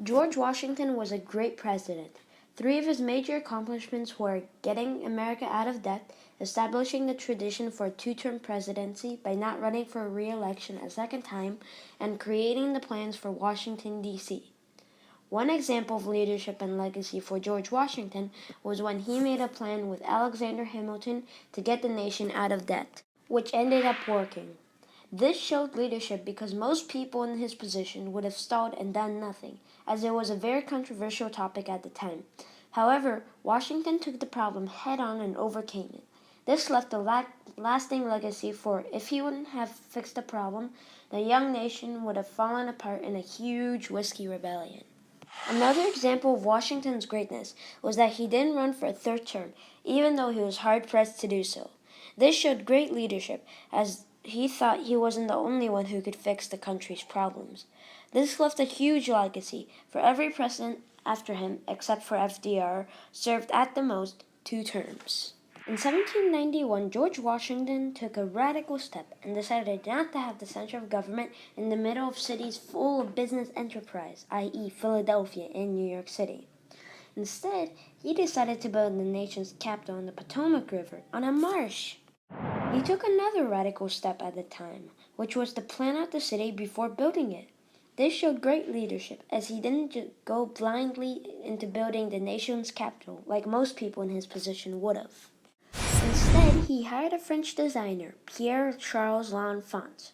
George Washington was a great president. Three of his major accomplishments were getting America out of debt, establishing the tradition for a two-term presidency by not running for re-election a second time, and creating the plans for Washington, D.C. One example of leadership and legacy for George Washington was when he made a plan with Alexander Hamilton to get the nation out of debt, which ended up working. This showed leadership because most people in his position would have stalled and done nothing, as it was a very controversial topic at the time. However, Washington took the problem head-on and overcame it. This left a lasting legacy, for if he wouldn't have fixed the problem, the young nation would have fallen apart in a huge whiskey rebellion. Another example of Washington's greatness was that he didn't run for a third term, even though he was hard-pressed to do so. This showed great leadership, as he thought he wasn't the only one who could fix the country's problems. This left a huge legacy, for every president after him, except for FDR, served at the most 2 terms. In 1791, George Washington took a radical step and decided not to have the center of government in the middle of cities full of business enterprise, i.e. Philadelphia and New York City. Instead, he decided to build the nation's capital on the Potomac River, on a marsh. He took another radical step at the time, which was to plan out the city before building it. This showed great leadership, as he didn't just go blindly into building the nation's capital like most people in his position would have. Instead, he hired a French designer, Pierre-Charles L'Enfant,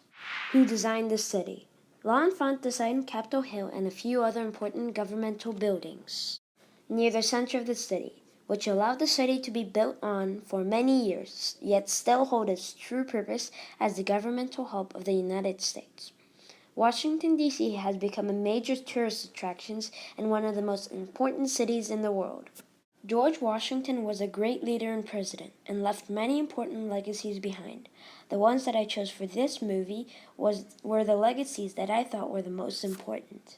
who designed the city. L'Enfant designed Capitol Hill and a few other important governmental buildings near the center of the city, which allowed the city to be built on for many years, yet still hold its true purpose as the governmental hub of the United States. Washington, D.C. has become a major tourist attraction and one of the most important cities in the world. George Washington was a great leader and president, and left many important legacies behind. The ones that I chose for this movie were the legacies that I thought were the most important.